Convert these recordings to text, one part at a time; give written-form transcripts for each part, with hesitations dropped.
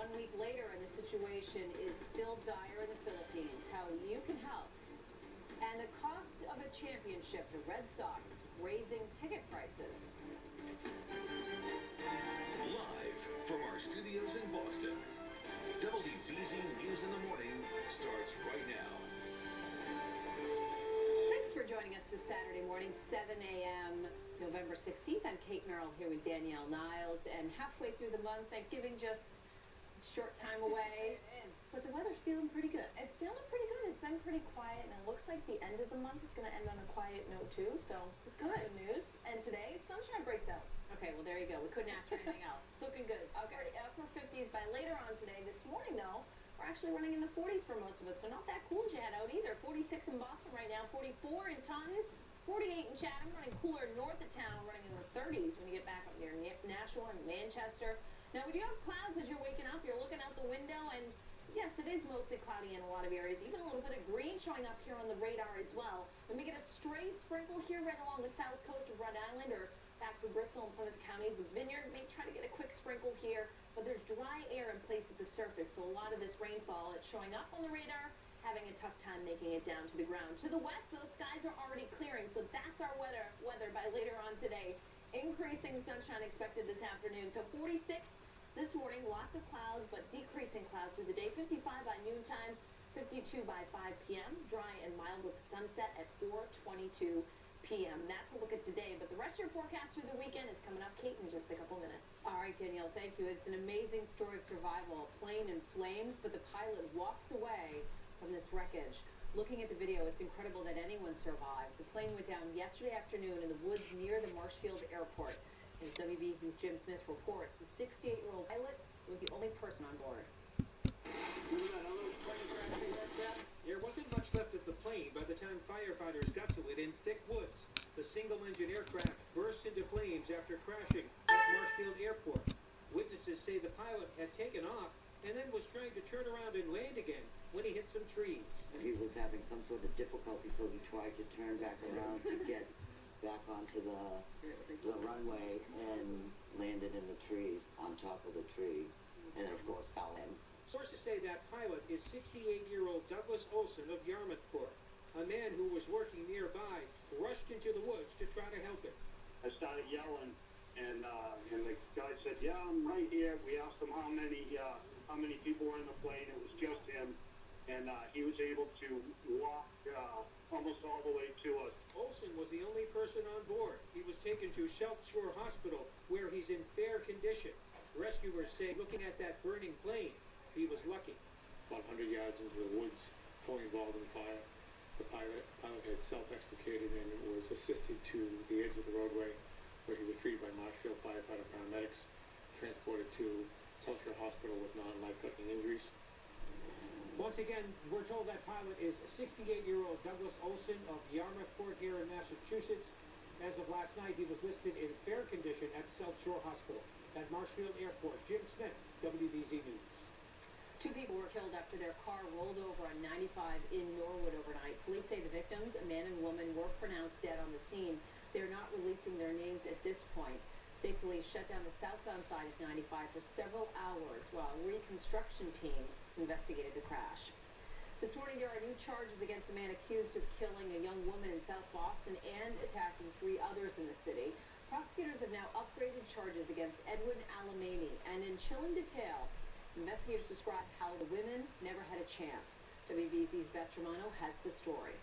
1 week later, and the situation is still dire in the Philippines. How you can help. And the cost of a championship, the Red Sox raising ticket prices. Live from our studios in Boston, WBZ News in the Morning starts right now. Thanks for joining us this Saturday morning, 7 a.m., November 16th. I'm Kate Merrill here with Danielle Niles, and halfway through the month, Thanksgiving just a short time away. It is. But the weather's feeling pretty good. It's feeling pretty good. It's been pretty quiet, and it looks like the end of the month is going to end on a quiet note, too. So, just good news. And today, sunshine breaks out. Okay, well, there you go. We couldn't ask for anything else. It's looking good. Okay, upper 50s by later on today. This morning, though, we're actually running in the 40s for most of us, so not that cool as you had out either. 46 in Boston right now, 44 in Taunton, 48 in Chatham, running cooler north of town, running in the 30s when you get back up near Nashua and Manchester. Now, we do have clouds as you're waking up. You're looking out the window, and yes, it is mostly cloudy in a lot of areas. Even a little bit of green showing up here on the radar as well. We may get a stray sprinkle here right along the south coast of Rhode Island or back to Bristol and Plymouth counties. The Vineyard may try to get a quick sprinkle here, but there's dry air in place at the surface, so a lot of this rainfall, it's showing up on the radar, having a tough time making it down to the ground. To the west, those skies are already clearing, so that's our weather by later on today. Increasing sunshine expected this afternoon, so 46 this morning, lots of clouds, but decreasing clouds through the day. 55 by noontime, 52 by 5 p.m. Dry and mild with sunset at 4:22 p.m. That's a look at today, but the rest of your forecast through the weekend is coming up, Kate, in just a couple minutes. All right, Danielle, thank you. It's an amazing story of survival. A plane in flames, but the pilot walks away from this wreckage. Looking at the video, it's incredible that anyone survived. The plane went down yesterday afternoon in the woods near the Marshfield Airport. As WBZ's Jim Smith reports, the 68-year-old pilot was the only person on board. There wasn't much left of the plane by the time firefighters got to it in thick woods. The single-engine aircraft burst into flames after crashing at Marshfield Airport. Witnesses say the pilot had taken off and then was trying to turn around and land again when he hit some trees. He was having some sort of difficulty, so he tried to turn back around to get back onto the runway and landed in the tree, on top of the tree, and then, of course, fell in. Sources say that pilot is 68-year-old Douglas Olson of Yarmouthport. A man who was working nearby rushed into the woods to try to help him. I started yelling, and the guy said, "Yeah, I'm right here." We asked him how many people were in the plane. It was just him, and he was able to walk almost all the way to us. Olson was the only person on board. He was taken to South Shore Hospital, where he's in fair condition. Rescuers say, looking at that burning plane, he was lucky. About 100 yards into the woods, fully involved in the fire. The pilot had self-extricated and was assisted to the edge of the roadway, where he was treated by Marshfield firefighter paramedics, transported to South Shore Hospital with non-life-threatening injuries. Once again, we're told that pilot is 68-year-old Douglas Olson of Yarmouthport here in Massachusetts. As of last night, he was listed in fair condition at South Shore Hospital. At Marshfield Airport, Jim Smith, WBZ News. 2 people were killed after their car rolled over on 95 in Norwood overnight. Police say the victims, a man and woman, were pronounced dead on the scene. They're not releasing their names at this point. State police shut down the southbound side of 95 for several hours while reconstruction teams investigated the crash. This morning, there are new charges against a man accused of killing a young woman in South Boston and attacking 3 others in the city. Prosecutors have now upgraded charges against Edwin Alamany, and in chilling detail, investigators describe how the women never had a chance. WBZ's Beth Germano has the story.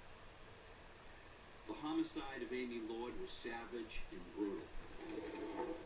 The homicide of Amy Lord was savage and brutal.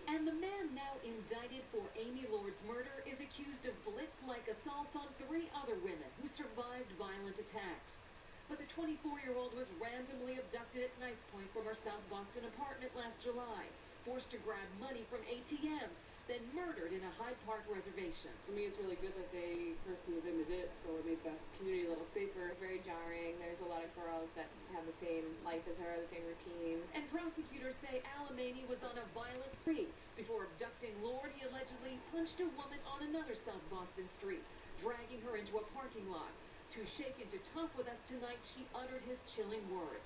And the man now indicted for Amy Lord's murder is accused of blitz-like assaults on 3 other women who survived violent attacks. But the 24-year-old was randomly abducted at knife point from her South Boston apartment last July, forced to grab money from ATMs, then murdered in a Hyde Park reservation. For me, it's really good that the person was in the ditch, so it made the community a little safer. It's very jarring. There's a lot of girls that have the same life as her, the same routine. And prosecutors say Alamany was on a violent spree. Before abducting Lord, he allegedly punched a woman on another South Boston street, dragging her into a parking lot. Too shaken to talk with us tonight, she uttered his chilling words.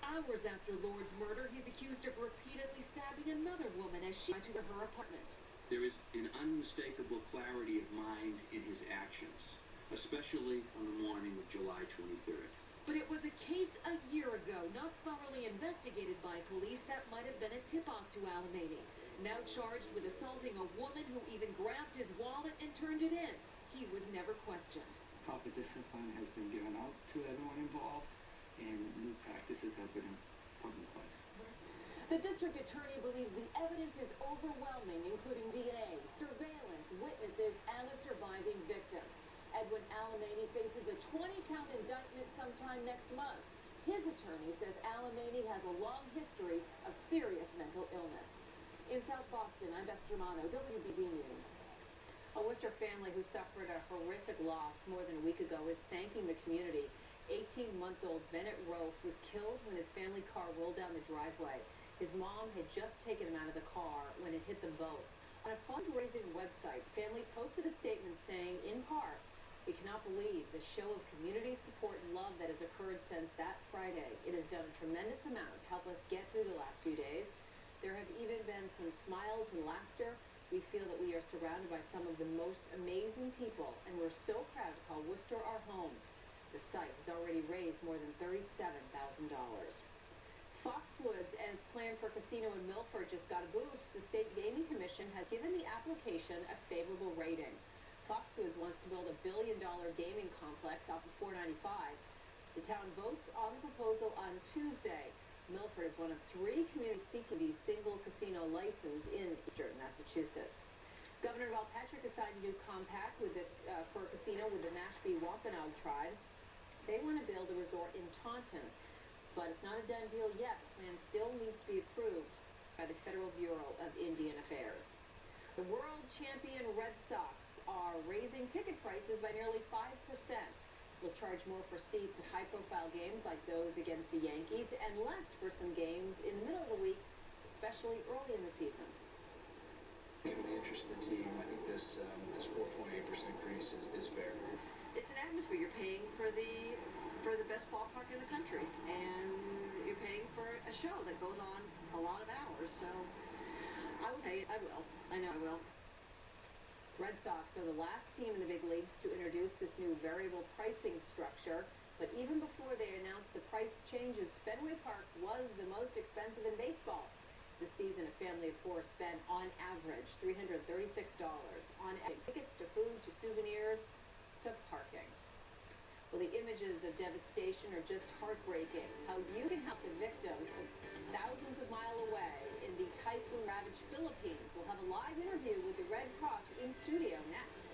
Hours after Lord's murder, he's accused of repeatedly stabbing another woman as she went to her apartment. There is an unmistakable clarity of mind in his actions, especially on the morning of July 23rd. But it was a case a year ago, not thoroughly investigated by police, that might have been a tip-off to Alamany. Now charged with assaulting a woman who even grabbed his wallet and turned it in. He was never questioned. Proper discipline has been given out to everyone involved, and new practices have been put in place. The district attorney believes the evidence is overwhelming, including DNA, surveillance, witnesses, and the surviving victims. Edwin Alamany faces a 20-count indictment sometime next month. His attorney says Alamany has a long history of serious mental illness. In South Boston, I'm Beth Germano, WBZ News. A Worcester family who suffered a horrific loss more than a week ago is thanking the community. 18-month-old Bennett Rofe was killed when his family car rolled down the driveway. His mom had just taken him out of the car when it hit them both. On a fundraising website, family posted a statement saying, in part, "We cannot believe the show of community support and love that has occurred since that Friday. It has done a tremendous amount to help us get through the last few days. There have even been some smiles and laughter. We feel that we are surrounded by some of the most amazing people, and we're so proud to call Worcester our home." The site has already raised more than $37,000. Foxwoods, as planned for casino in Milford, just got a boost. The State Gaming Commission has given the application a favorable rating. Foxwoods wants to build a $1 billion gaming complex off of 495. The town votes on the proposal on Tuesday. Milford is one of 3 communities seeking the single casino license in eastern Massachusetts. Governor Val Patrick signed a new compact for a casino with the Mashpee Wampanoag tribe. They want to build a resort in Taunton, but it's not a done deal yet. The plan still needs to be approved by the Federal Bureau of Indian Affairs. The world champion Red Sox are raising ticket prices by nearly 5%. They'll charge more for seats at high-profile games like those against the Yankees and less for some games in the middle of the week, especially early in the season. Given the interest of the team, I think this 4.8% increase is fair. It's an atmosphere. You're paying for the best ballpark in the country, and you're paying for a show that goes on a lot of hours. So I will pay it. I will. I know I will. Red Sox are the last team in the big leagues to introduce this new variable pricing structure. But even before they announced the price changes, Fenway Park was the most expensive in baseball. This season, a family of 4 spent, on average, $336 on tickets to food, to souvenirs, to parking. Well, the images of devastation are just heartbreaking. How you can help the victims of thousands of miles away in the typhoon-ravaged Philippines. We'll have a live interview with the Red Cross in studio next.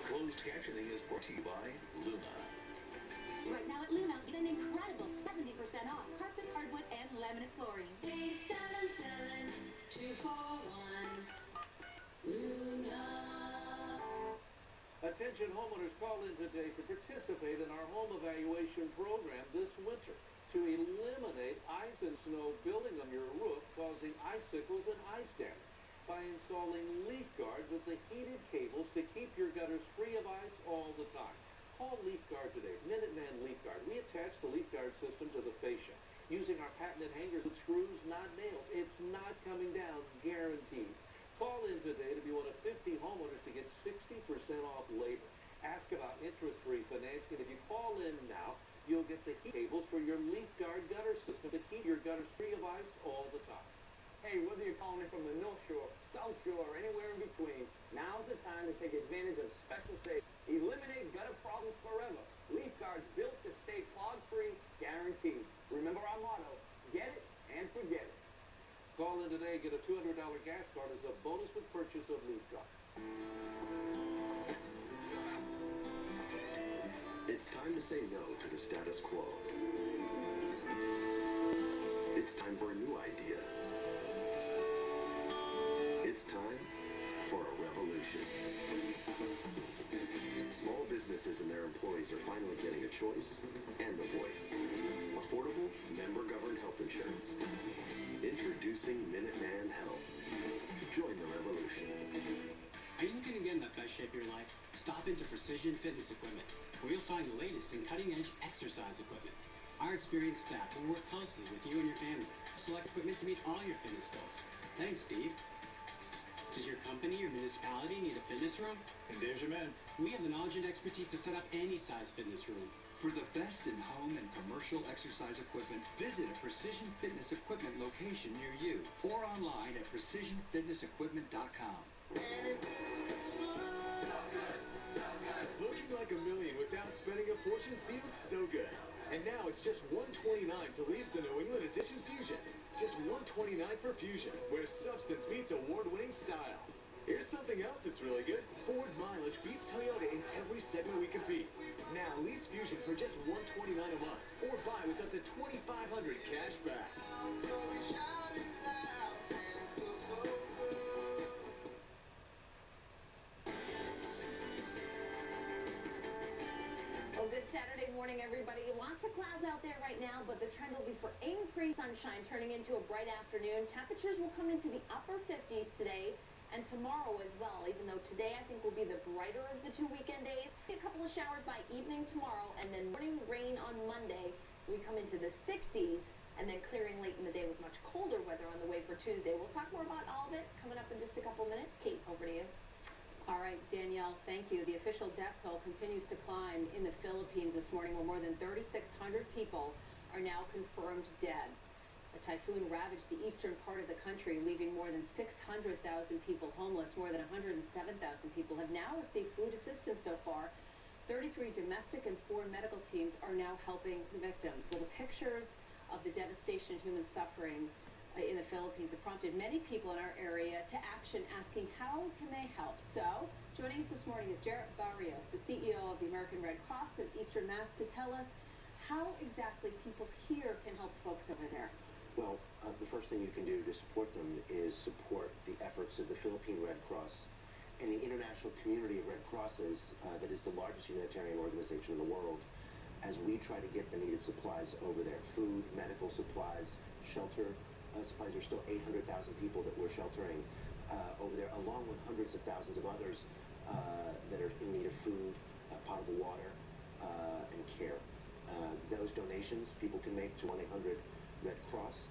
Closed captioning is brought to you by Luna. Right now at Luna, get an incredible 70% off carpet, hardwood, and laminate flooring. 877-241 Luna. Attention homeowners, call in today to participate in our home evaluation program this winter to eliminate ice and snow building on your roof, causing icicles and ice damage by installing leaf guards with the heated cables to keep your gutters free of ice all the time. Call Leaf Guard today. Minuteman Leaf Guard. We attach the Leaf Guard system to the fascia using our patented hangers with screws, not nails. It's not coming down, guaranteed. Call in today to be one of 50 homeowners to get 60% off labor. Ask about interest-free financing. If you call in now, you'll get the heat cables for your Leaf Guard gutter system to keep your gutters free of ice all the time. Hey, whether you're calling in from the North Shore, South Shore, or anywhere in between, now's the time to take advantage of special savings. Eliminate gutter problems forever. Leaf Guards built to stay clog-free, guaranteed. Remember our motto, get it and forget it. Call in today, get a $200 gas card as a bonus with purchase of Leaf Guard. It's time to say no to the status quo. It's time for a new idea. It's time for a revolution. Small businesses and their employees are finally getting a choice and a voice. Affordable, member-governed health insurance. Introducing Minuteman Health. Join the revolution. Are you looking to get in the best shape of your life? Stop into Precision Fitness Equipment, where you'll find the latest in cutting-edge exercise equipment. Our experienced staff will work closely with you and your family select equipment to meet all your fitness goals. Thanks, Steve. Does your company or municipality need a fitness room? And there's your man. We have the knowledge and expertise to set up any size fitness room. For the best in home and commercial exercise equipment, visit a Precision Fitness Equipment location near you or online at precisionfitnessequipment.com. Looking like a million without spending a fortune feels so good. And now it's just $129 to lease the New England Edition Fusion. Just $129 for Fusion, where substance meets award-winning style. Here's something else that's really good. Ford mileage beats Toyota in every segment we compete. Now lease Fusion for just $129 a month, or buy with up to $2,500 cash back. Well, good Saturday morning, everybody. Lots of clouds out there right now, but the trend will be for increased sunshine turning into a bright afternoon. Temperatures will come into the upper 50s today and tomorrow as well, even though today I think will be the brighter of the two weekend days. A couple of showers by evening tomorrow, and then morning rain on Monday. We come into the 60s, and then clearing late in the day with much colder weather on the way for Tuesday. We'll talk more about all of it coming up in just a couple minutes. Kate, over to you. All right, Danielle, thank you. The official death toll continues to climb in the Philippines this morning, where more than 3,600 people are now confirmed dead. A typhoon ravaged the eastern part of the country, leaving more than 600,000 people homeless. More than 107,000 people have now received food assistance so far. 33 domestic and 4 medical teams are now helping the victims. Well, the pictures of the devastation and human suffering in the Philippines have prompted many people in our area to action, asking how can they help. So, joining us this morning is Jarrett Barrios, the CEO of the American Red Cross of Eastern Mass, to tell us how exactly people here can help folks over there. Well, the first thing you can do to support them is support the efforts of the Philippine Red Cross and the international community of Red Crosses that is the largest humanitarian organization in the world, as we try to get the needed supplies over there. Food, medical supplies, shelter supplies. There's still 800,000 people that we're sheltering over there, along with hundreds of thousands of others that are in need of food, potable water, and care. Those donations people can make to 1-800 Red Cross.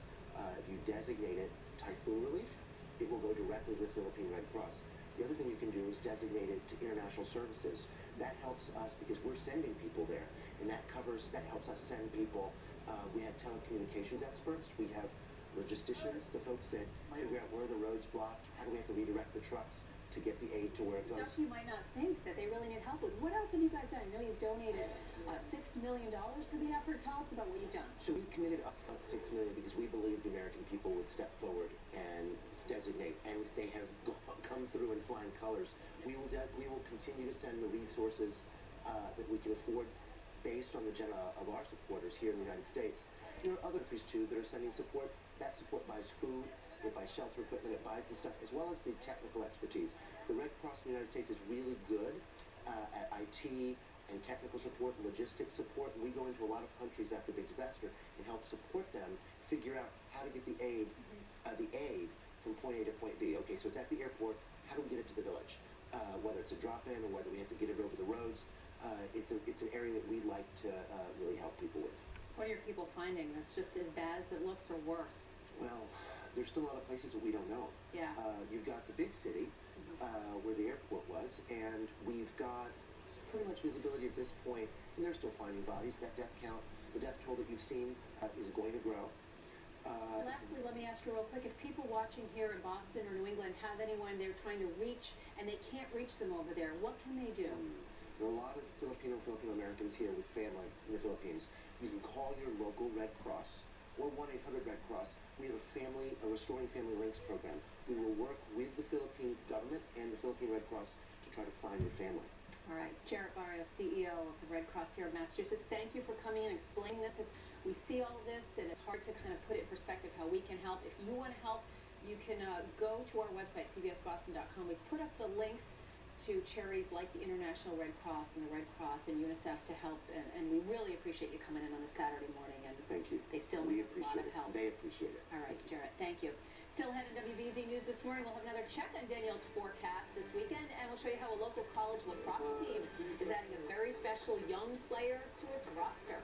If you designate it typhoon relief, it will go directly to the Philippine Red Cross. The other thing you can do is designate it to international services. That helps us because we're sending people there, and that helps us send people. We have telecommunications experts. We have logisticians, the folks that figure out where the road's blocked, how do we have to redirect the trucks to get the aid to where it goes. Stuff you might not think that they really need help with. What else have you guys done? I know you've donated $6 million to the effort. Tell us about what you've done. So we committed upfront $6 million because we believe the American people would step forward and designate, and they have come through in flying colors. We will continue to send the resources that we can afford based on the of our supporters here in the United States. There are other countries too that are sending support. That support buys food, it buys shelter equipment, it buys the stuff, as well as the technical expertise. The Red Cross in the United States is really good at IT and technical support, logistics support. We go into a lot of countries after a big disaster and help support them figure out how to get the aid from point A to point B. Okay, so it's at the airport. How do we get it to the village? Whether it's a drop-in or whether we have to get it over the roads, it's an area that we'd like to really help people with. What are your people finding that's just as bad as it looks or worse? Well, there's still a lot of places that we don't know. Yeah. You've got the big city where the airport was, and we've got pretty much visibility at this point, and they're still finding bodies. That death count, the death toll that you've seen is going to grow. Lastly, let me ask you real quick, if people watching here in Boston or New England have anyone they're trying to reach and they can't reach them over there, what can they do? There are a lot of Filipino Americans here with family in the Philippines. You can call your local Red Cross or 1-800 Red Cross. We have a Restoring Family Links program. We will work with the Philippine government and the Philippine Red Cross to try to find your family. All right, Jarrett Barrios, CEO of the Red Cross here in Massachusetts. Thank you for coming in and explaining this. We see all of this, and it's hard to kind of put it in perspective how we can help. If you want to help, you can go to our website, cbsboston.com. We put up the links to charities like the International Red Cross and the Red Cross and UNICEF to help, and we really appreciate you coming in on a Saturday morning. And thank you. They still need a lot of help. They appreciate it. All right, Jarrett, thank you. Still ahead in WBZ News this morning, we'll have another check on Danielle's forecast this weekend, and we'll show you how a local college lacrosse team is adding a very special young player to its roster.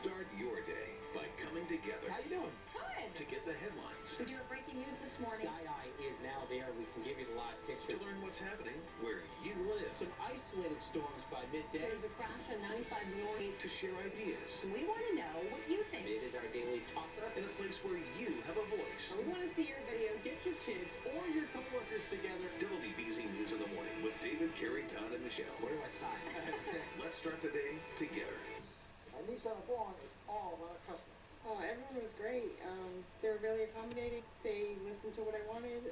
Start your day by coming together. How you doing? Good. To get the headlines. We do have breaking news this morning. Sky Eye is now there. We can give you the live picture. To learn what's happening where you live. Some isolated storms by midday. There's a crash on 95 North. To share ideas. We want to know what you think. It is our daily talker. In a place where you have a voice. We want to see your videos. Get your kids or your coworkers together. WBZ News in the Morning with David, Carrie, Todd, and Michelle. Where do I sign? Let's start the day together. At Nissan of Vaughan is all about our customers. Oh, everyone was great. They were really accommodating. They listened to what I wanted.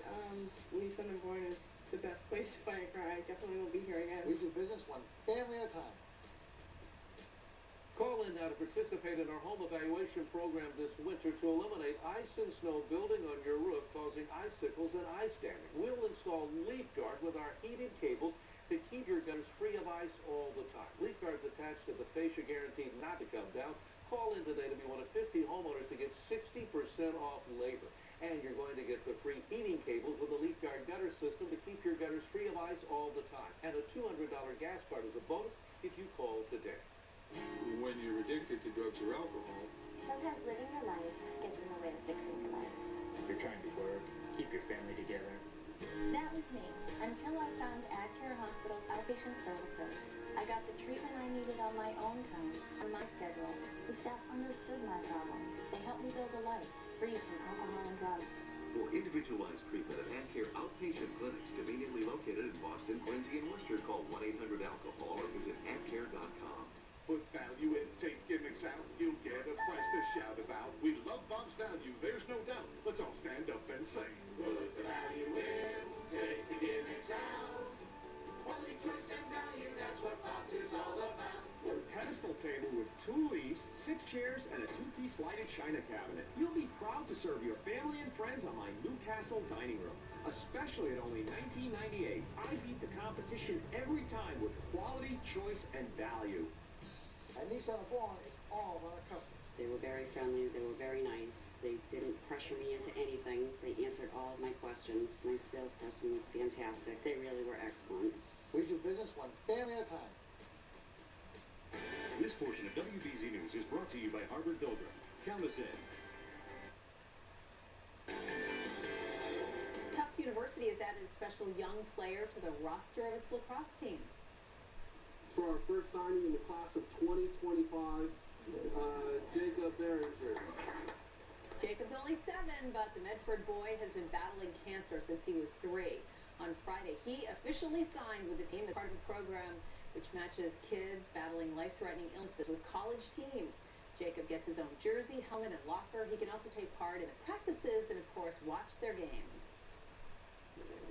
Nissan of Vaughan is the best place to buy a car. I definitely will be here again. We do business one family at a time. Call in now to participate in our home evaluation program this winter to eliminate ice and snow building on your roof, causing icicles and ice damage. We'll install leaf guard with our heated cables to keep your gutters free of ice all the time. Leaf guard's attached to the fascia, guaranteed not to come down. Call in today to be one of 50 homeowners to get 60% off labor. And you're going to get the free heating cables with the Leaf Guard gutter system to keep your gutters free of ice all the time. And a $200 gas card is a bonus if you call today. When you're addicted to drugs or alcohol, sometimes living your life gets in the way of fixing your life. You're trying to work, keep your family together. That was me, until I found AdCare Hospital's outpatient services. I got the treatment I needed on my own time, on my schedule. The staff understood my problems. They helped me build a life, free from alcohol and drugs. For individualized treatment at AdCare Outpatient Clinics, conveniently located in Boston, Quincy, and Worcester, call 1-800-ALCOHOL or visit adcare.com. Put value in, take gimmicks out, you'll get a price to shout about. We love Bob's value, there's no doubt. Let's all stand up and say, put the value in, take the gimmicks out. Quality, choice, and value, that's what Bob's is all about. Pedestal table with 2 leaves, 6 chairs, and a 2-piece lighted china cabinet. You'll be proud to serve your family and friends on my Newcastle dining room. Especially at only $19.98. I beat the competition every time with quality, choice, and value. At Nissan of Vaughan, it's all about our customers. They were very friendly. They were very nice. They didn't pressure me into anything. They answered all of my questions. My salesperson was fantastic. They really were excellent. We do business one family at a time. This portion of WBZ News is brought to you by Harvard Pilgrim. Count us in. Tufts University has added a special young player to the roster of its lacrosse team. For our first signing in the class of 2025, Jacob Behringer. Jacob's only 7, but the Medford boy has been battling cancer since he was 3. On Friday, he officially signed with the team as part of a program which matches kids battling life-threatening illnesses with college teams. Jacob gets his own jersey, helmet, and locker. He can also take part in the practices and, of course, watch their games.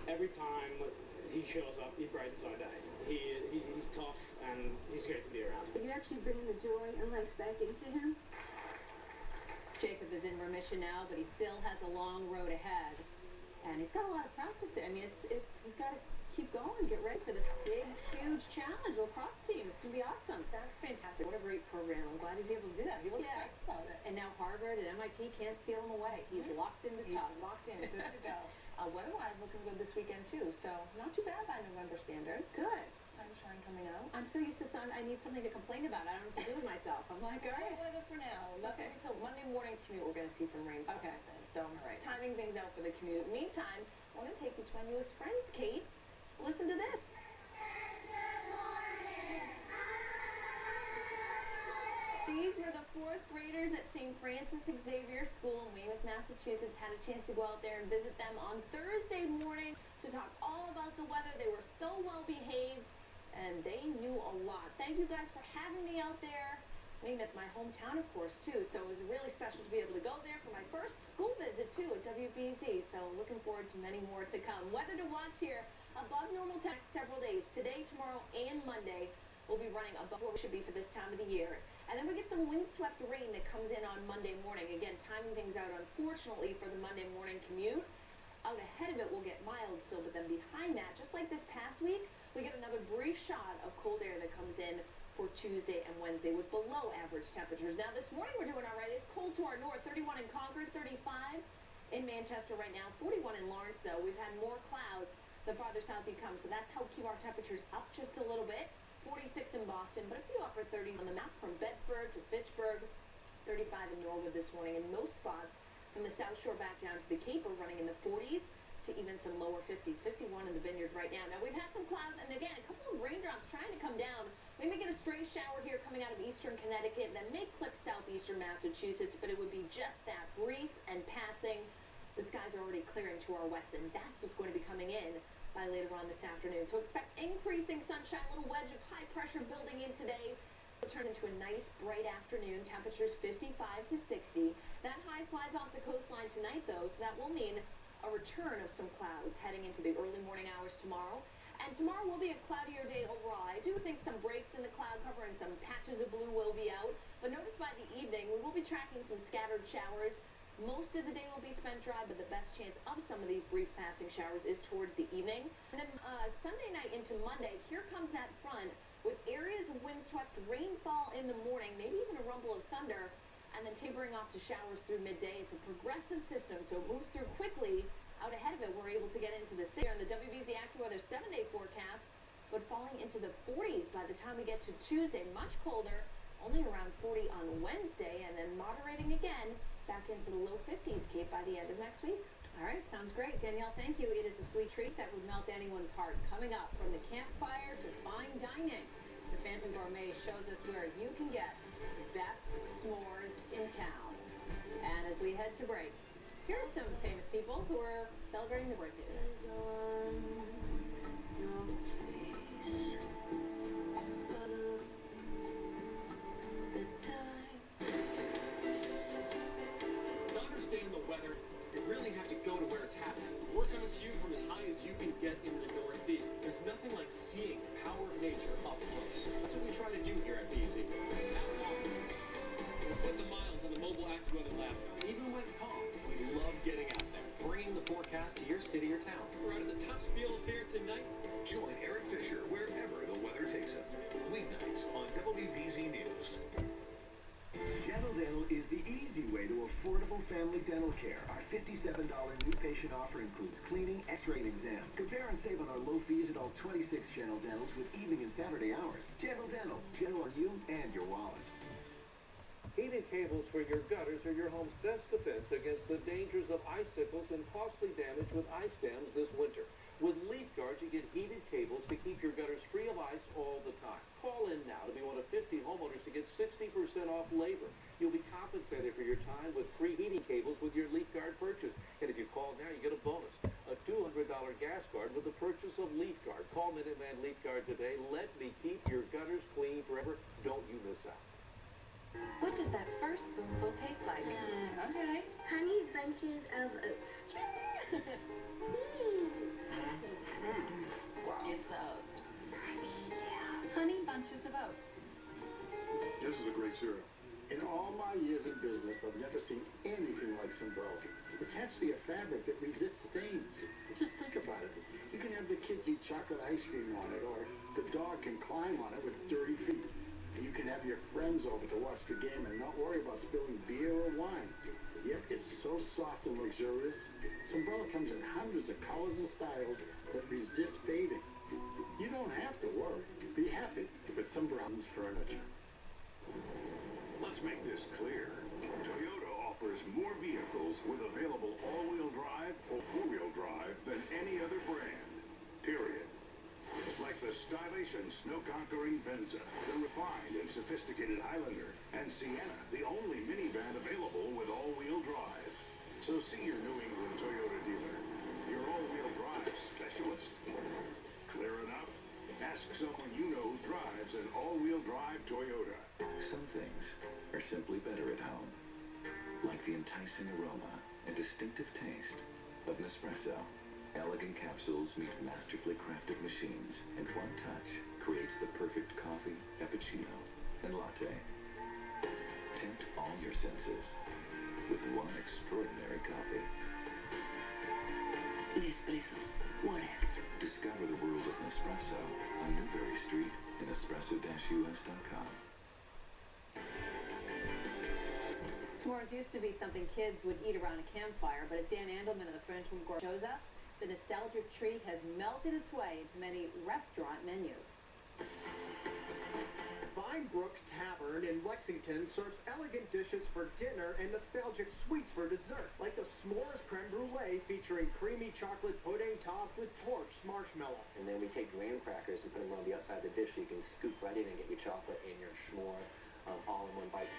Every time he shows up, he brightens our day. He's tough, and he's great to be around. You actually bringing the joy and life back into him? Jacob is in remission now, but he still has a long road ahead. And he's got a lot of practice there. I mean, he's got to keep going, get ready for this big, huge challenge lacrosse team. It's going to be awesome. That's fantastic. What a great program. I'm glad he's able to do that. He looks psyched about it. And now Harvard and MIT can't steal him away. He's locked into Tufts. He's locked in. Good to go. Weather-wise, looking good this weekend, too. So, not too bad by November standards. Good. Sunshine coming out. I'm so used to sun. I need something to complain about. I don't know what to do with myself. I'm like, all right. Weather for now. Nothing until Monday morning's commute. We're going to see some rain. Okay. So, all right. Timing things out for the commute. Meantime, I want to take you to my newest friends, Kate. Listen to this. These were the 4th graders at St. Francis Xavier School in Weymouth, Massachusetts. Had a chance to go out there and visit them on Thursday morning to talk all about the weather. They were so well behaved, and they knew a lot. Thank you guys for having me out there. Weymouth, my hometown, of course, too. So it was really special to be able to go there for my first school visit, too, at WBZ. So looking forward to many more to come. Weather to watch here. Above normal temps several days. Today, tomorrow, and Monday will be running above where we should be for this time of the year. And then we get some windswept rain that comes in on Monday morning. Again, timing things out, unfortunately, for the Monday morning commute. Out ahead of it, we'll get mild still, but then behind that, just like this past week, we get another brief shot of cold air that comes in for Tuesday and Wednesday with below average temperatures. Now, this morning we're doing all right. It's cold to our north, 31 in Concord, 35 in Manchester right now, 41 in Lawrence, though. We've had more clouds the farther south you come, so that's helped keep our temperatures up just a little bit. 46 in Boston, but a few upper 30s on the map from Bedford to Fitchburg, 35 in Norwood this morning, and most spots from the South Shore back down to the Cape are running in the 40s to even some lower 50s. 51 in the Vineyard right now. Now, we've had some clouds, and again, a couple of raindrops trying to come down. We may get a stray shower here coming out of eastern Connecticut that may clip southeastern Massachusetts, but it would be just that, brief and passing. The skies are already clearing to our west, and that's what's going to be coming in by later on this afternoon. So expect increasing sunshine, a little wedge of high pressure building in today. It'll turn into a nice bright afternoon. Temperatures 55 to 60. That high slides off the coastline tonight, though, so that will mean a return of some clouds heading into the early morning hours tomorrow. And tomorrow will be a cloudier day overall. I do think some breaks in the cloud cover and some patches of blue will be out. But notice by the evening, we will be tracking some scattered showers. Most of the day will be spent dry, but the best chance of some of these brief passing showers is towards the evening. And then Sunday night into Monday, here comes that front with areas of windswept rainfall in the morning, maybe even a rumble of thunder, and then tapering off to showers through midday. It's a progressive system, so it moves through quickly. Out ahead of it, we're able to get into the city on the WBZ AccuWeather 7-day forecast, but falling into the 40s by the time we get to Tuesday. Much colder, only around 40 on Wednesday, and then moderating again back into the low 50s, Kate, by the end of next week. All right, sounds great. Danielle, thank you. It is a sweet treat that would melt anyone's heart. Coming up, from the campfire to fine dining, the Phantom Gourmet shows us where you can get the best s'mores in town. And as we head to break, here are some famous people who are celebrating the birthday today. To understand the weather, you really have to go to where it's happening. We're coming to you from as high as you can get in the Northeast. There's nothing like seeing the power of nature up close. That's what we try to do here at BZ. We're putting the miles on the mobile AccuWeather lab. Even when it's calm, we love getting out there, bringing the forecast to your city or town. We're out at the Tops Field Fair tonight. Join Eric Fisher wherever the weather takes him. Weeknights on WBZ News. Gentle Dental is the easy way to affordable family dental care. Our $57 new patient offer includes cleaning, x-ray, and exam. Compare and save on our low fees at all 26 Gentle Dentals with evening and Saturday hours. Gentle Dental, gentle on you and your wallet. Heated cables for your gutters are your home's best defense against the dangers of icicles and costly damage with ice dams this winter. With Leaf Guard, you get heated cables to keep your gutters free of ice all the time. Call in now to be one of 50 homeowners to get 60% off labor. You'll be compensated for your time with free heating cables with your Leaf Guard purchase. And if you call now, you get a bonus, a $200 gas card with the purchase of Leaf Guard. Call Minuteman Leaf Guard today. Let me keep your gutters clean forever. Don't you miss out. What does that first spoonful taste like? Okay. Honey bunches of oats. Wow. It's the oats. Honey bunches of oats. This is a great cereal. In all my years in business, I've never seen anything like Sombrella. It's actually a fabric that resists stains. Just think about it. You can have the kids eat chocolate ice cream on it, or the dog can climb on it with dirty feet. You can have your friends over to watch the game and not worry about spilling beer or wine. Yet it's so soft and luxurious. Sombrella comes in hundreds of colors and styles that resist fading. You don't have to worry. Be happy with Sombrella's furniture. Let's make this clear. Toyota offers more vehicles with available all-wheel drive or four-wheel drive than any other brand. Period. Like the stylish and snow-conquering Venza, the refined and sophisticated Highlander, and Sienna, the only minivan available with all-wheel drive. So see your New England Toyota dealer, your all-wheel drive specialist. Clear enough? Ask someone you know who drives an all-wheel drive Toyota. Some things are simply better at home. Like the enticing aroma and distinctive taste of Nespresso. Elegant capsules meet masterfully crafted machines, and one touch creates the perfect coffee, cappuccino, and latte. Tempt all your senses with one extraordinary coffee. Nespresso. What else? Discover the world of Nespresso on Newberry Street and espresso-us.com. S'mores used to be something kids would eat around a campfire, but as Dan Andelman of the French Gourmet shows us, the nostalgic treat has melted its way into many restaurant menus. Vinebrook Tavern in Lexington serves elegant dishes for dinner and nostalgic sweets for dessert, like the s'mores creme brulee featuring creamy chocolate pudding topped with torched marshmallow. And then we take graham crackers and put them on the outside of the dish so you can scoop right in and get your chocolate and your s'more all in one bite.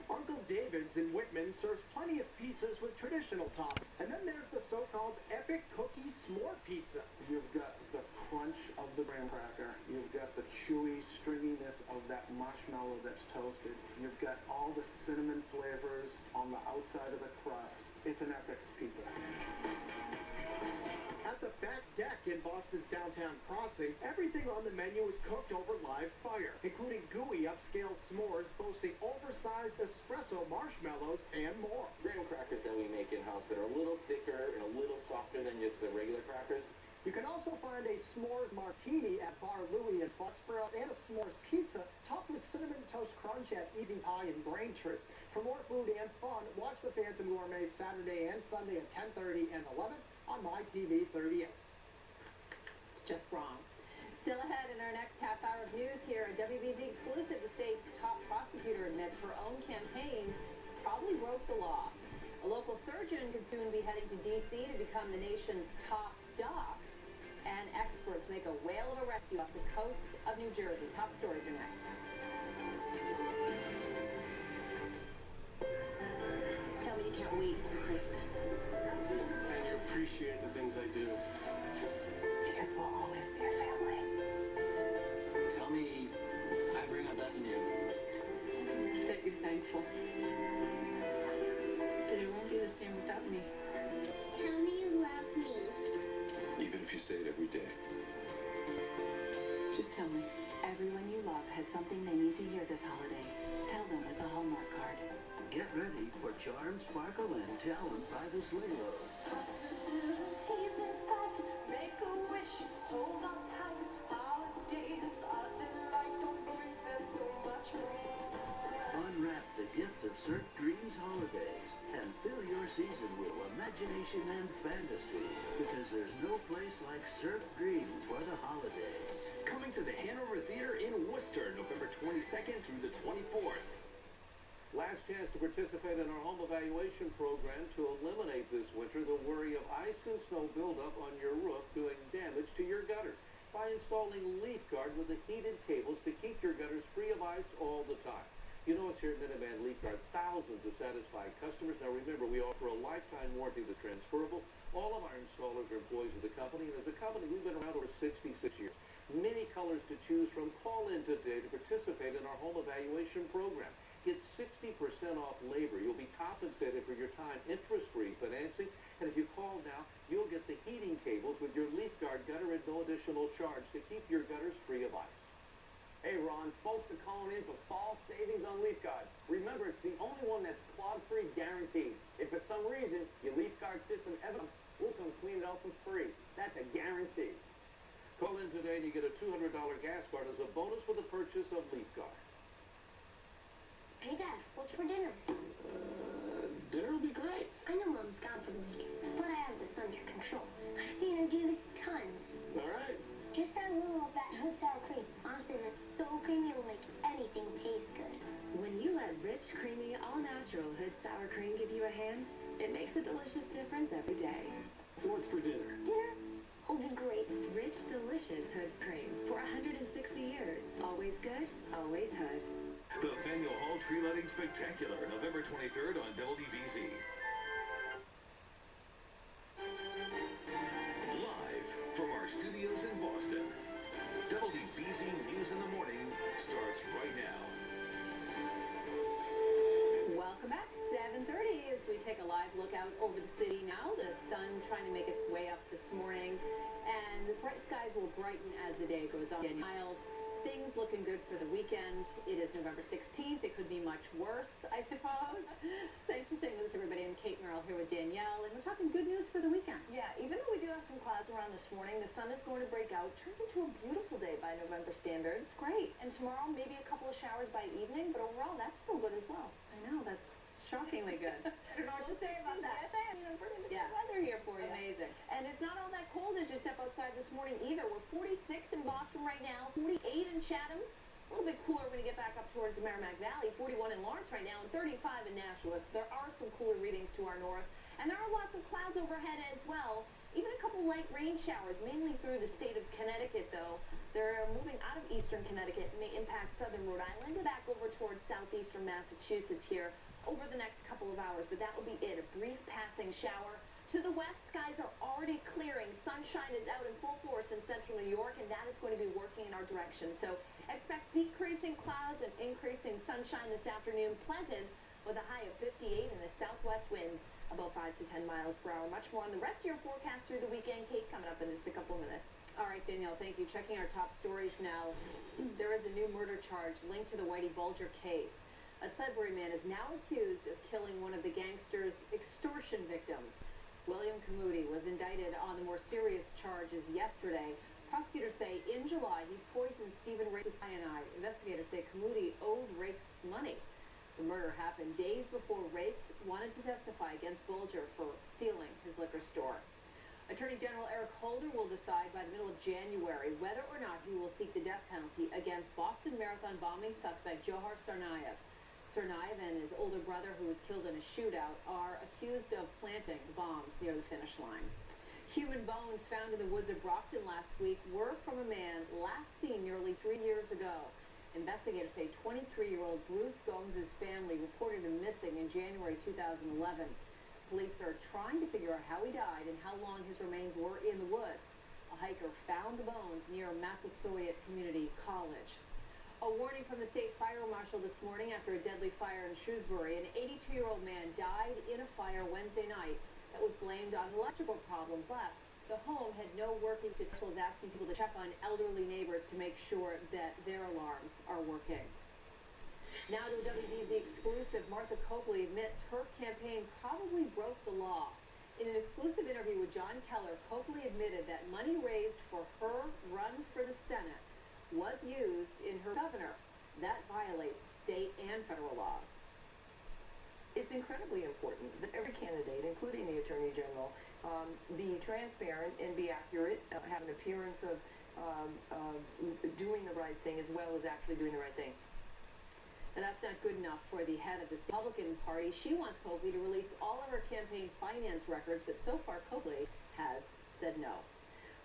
Uncle David's in Whitman serves plenty of pizzas with traditional toppings. And then there's the so-called epic cookie s'more pizza. You've got the crunch of the graham cracker. You've got the chewy stringiness of that marshmallow that's toasted. You've got all the cinnamon flavors on the outside of the crust. It's an epic pizza. At the back deck in Boston's downtown crossing, everything on the menu is cooked over live fire, including gooey upscale s'mores boasting oversized espresso marshmallows and more. Graham crackers that we make in-house that are a little thicker and a little softer than just the regular crackers. You can also find a s'mores martini at Bar Louie in Foxborough and a s'mores pizza topped with cinnamon toast crunch at Easy Pie in Braintree. For more food and fun, watch the Phantom Gourmet Saturday and Sunday at 10:30 and 11 on MyTV 38. It's just wrong. Still ahead in our next half hour of news here, a WBZ exclusive, the state's top prosecutor admits her own campaign probably broke the law. A local surgeon could soon be heading to D.C. to become the nation's top doc. And experts make a whale of a rescue off the coast of New Jersey. Top stories are next. Tell me you can't wait for Christmas. And you appreciate the things I do. Because we'll always be a family. Tell me I bring a blessing you. That you're thankful. That it won't be the same without me. Tell me you love me. Even if you say it every day. Just tell me. Everyone you love has something they need to hear this holiday. Tell them with a Hallmark card. Get ready for Charm, Sparkle, and Talent by the Sleigh Load. Possibilities in sight. Make a wish. Hold on tight. Holidays are delight. Don't blink. There's so much more. Unwrap the gift of Cirque Dreams holidays and fill your season with imagination and fantasy, because there's no place like Cirque Dreams for the holidays. Coming to the Hanover Theater in Worcester, November 22nd through the 24th. Last chance to participate in our home evaluation program to eliminate this winter the worry of ice and snow buildup on your roof doing damage to your gutters by installing Leaf Guard with the heated cables to keep your gutters free of ice all the time. You know us here at Minuteman Leaf Guard, thousands of satisfied customers. Now remember, we offer a lifetime warranty that's transferable. All of our installers are employees of the company, and as a company, we've been around over 66 years. Many colors to choose from. Call in today to participate in our home evaluation program. Get 60% off labor. You'll be compensated for your time, interest-free financing. And if you call now, you'll get the heating cables with your Leaf Guard gutter at no additional charge to keep your gutters free of ice. Hey Ron, folks are calling in for fall savings on Leaf Guard. Remember, it's the only one that's clog-free guaranteed. If for some reason your Leaf Guard system ever comes, we'll come clean it out for free. That's a guarantee. Call in today and you get a $200 gas card as a bonus for the purchase of Leaf Guard. Hey, Dad, what's for dinner? Dinner will be great. I know Mom's gone for the week, but I have this under control. I've seen her do this tons. All right. Just add a little of that hood sour cream. Mom says it's so creamy it'll make anything taste good. When you let rich, creamy, all-natural Hood Sour Cream give you a hand, it makes a delicious difference every day. So what's for dinner? Dinner will be great. Rich, delicious Hood Cream for 160 years. Always good, always Hood. The Faneuil Hall Tree Lighting Spectacular, November 23rd on WBZ. Live from our studios in Boston, WBZ News in the Morning starts right now. Welcome back. 7:30 as we take a live look out over the city now. The sun trying to make its way up this morning, and the bright skies will brighten as the day goes on. Miles, things looking good for the weekend. It is November 16th. It could be much worse, I suppose. Thanks for staying with us, everybody. I'm Kate Merrill here with Danielle, and we're talking good news for the weekend. Yeah, even though we do have some clouds around this morning, the sun is going to break out. Turns into a beautiful day by November standards. Great. And tomorrow, maybe a couple of showers by evening, but overall, that's still good as well. I know, that's shockingly good. I don't know what to say about that. Yes, I am. We're going to Yeah. weather here for you. Amazing. And it's not all that cold as you step outside this morning either. We're 46 in Boston right now, 48 in Chatham. A little bit cooler when you get back up towards the Merrimack Valley, 41 in Lawrence right now, and 35 in Nashua. So there are some cooler readings to our north. And there are lots of clouds overhead as well. Even a couple light rain showers, mainly through the state of Connecticut, though. They're moving out of eastern Connecticut and may impact southern Rhode Island and back over towards southeastern Massachusetts here over the next couple of hours. But that will be it, a brief passing shower. To the west, skies are already clearing. Sunshine is out in full force in central New York, and that is going to be working in our direction. So expect decreasing clouds and increasing sunshine this afternoon. Pleasant with a high of 58 and a southwest wind about 5 to 10 miles per hour. Much more on the rest of your forecast through the weekend. Kate, coming up in just a couple minutes. All right, Danielle, thank you. Checking our top stories now. There is a new murder charge linked to the Whitey Bulger case. A Sudbury man is now accused of killing one of the gangster's extortion victims. William Camuti was indicted on the more serious charges yesterday. Prosecutors say in July he poisoned Stephen Rakes with cyanide. Investigators say Camuti owed Rakes money. The murder happened days before Rakes wanted to testify against Bulger for stealing his liquor store. Attorney General Eric Holder will decide by the middle of January whether or not he will seek the death penalty against Boston Marathon bombing suspect Johar Tsarnaev. Tsarnaev and his older brother, who was killed in a shootout, are accused of planting bombs near the finish line. Human bones found in the woods of Brockton last week were from a man last seen nearly 3 years ago. Investigators say 23-year-old Bruce Gomes' family reported him missing in January 2011. Police are trying to figure out how he died and how long his remains were in the woods. A hiker found the bones near Massasoit Community College. A warning from the state fire marshal this morning after a deadly fire in Shrewsbury. An 82-year-old man died in a fire Wednesday night that was blamed on an electrical problem, but the home had no working utensils, asking people to check on elderly neighbors to make sure that their alarms are working. Now to a WBZ exclusive, Martha Copley admits her campaign probably broke the law. In an exclusive interview with John Keller, Copley admitted that money raised for her run for the Senate was used in her governor. That violates state and federal laws. It's incredibly important that every candidate, including the Attorney General, be transparent and be accurate, have an appearance of doing the right thing as well as actually doing the right thing. And that's not good enough for the head of the Republican Party. She wants Copley to release all of her campaign finance records, but so far Copley has said no.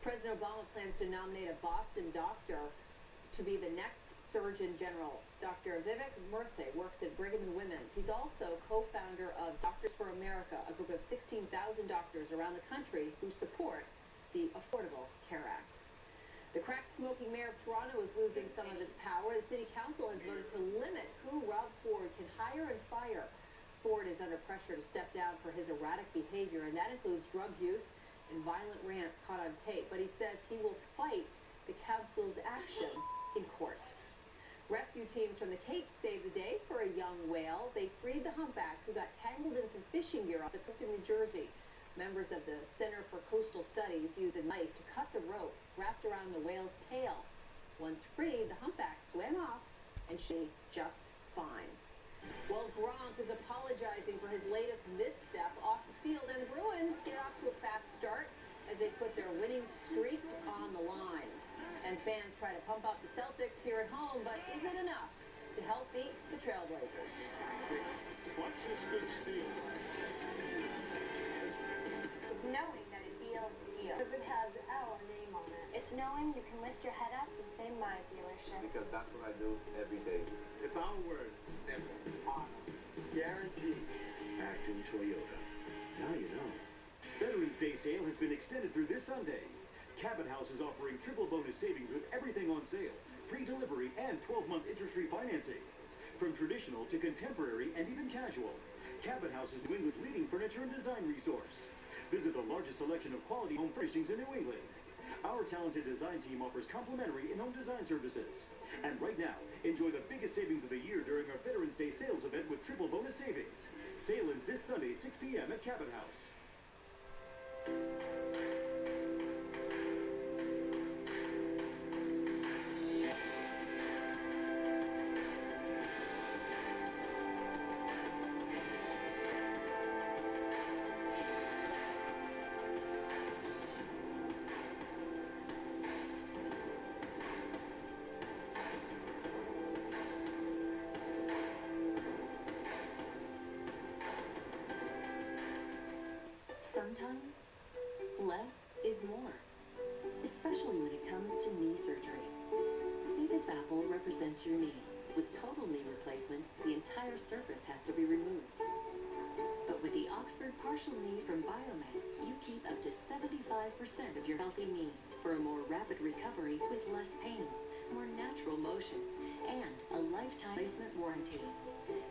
President Obama plans to nominate a Boston doctor to be the next Surgeon General. Dr. Vivek Murthy works at Brigham and Women's. He's also co-founder of Doctors for America, a group of 16,000 doctors around the country who support the Affordable Care Act. The crack-smoking mayor of Toronto is losing some of his power. The city council has voted to limit who Rob Ford can hire and fire. Ford is under pressure to step down for his erratic behavior, and that includes drug use and violent rants caught on tape. But he says he will fight the council's action in court. Rescue teams from the Cape saved the day for a young whale. They freed the humpback who got tangled in some fishing gear off the coast of New Jersey. Members of the Center for Coastal Studies used a knife to cut the rope wrapped around the whale's tail. Once freed, the humpback swam off, and she just fine. Well, Gronk is apologizing for his latest misstep off the field, and the Bruins get off to a fast start as they put their winning streak on the line. And fans try to pump up the Celtics here at home, but is it enough to help beat the Trailblazers? Watch this good steal. It's knowing that a deal is a deal. Because it has our name on it. It's knowing you can lift your head up and say my dealership. Because that's what I do every day. It's our word. Simple. Honest. Guaranteed. Acton Toyota. Now you know. Veterans Day sale has been extended through this Sunday. Cabot House is offering triple bonus savings with everything on sale, free delivery, and 12-month interest-free financing. From traditional to contemporary and even casual, Cabot House is New England's leading furniture and design resource. Visit the largest selection of quality home furnishings in New England. Our talented design team offers complimentary in-home design services. And right now, enjoy the biggest savings of the year during our Veterans Day sales event with triple bonus savings. Sale ends this Sunday, 6 p.m. at Cabot House. sometimes less is more, especially when it comes to knee surgery. See, this apple represents your knee. With total knee replacement, the entire surface has to be removed. But with the Oxford Partial Knee from Biomed, you keep up to 75% of your healthy knee for a more rapid recovery with less pain, more natural motion, and a lifetime replacement warranty.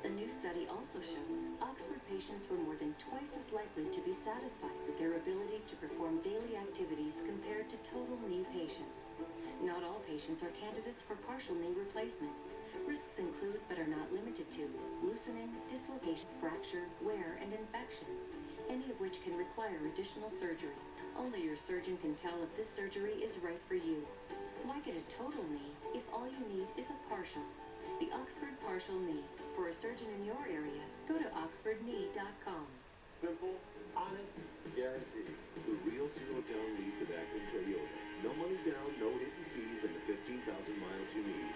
The new study also shows Oxford patients were more than twice as likely to be satisfied with their ability to perform daily activities compared to total knee patients. Not all patients are candidates for partial knee replacement. Risks include, but are not limited to, loosening, dislocation, fracture, wear, and infection, any of which can require additional surgery. Only your surgeon can tell if this surgery is right for you. Why get a total knee if all you need is a partial? The Oxford Partial Knee. For a surgeon in your area, go to oxfordknee.com. Simple, honest, guaranteed. The real zero-down lease at Acton Toyota. No money down, no hidden fees, and the 15,000 miles you need.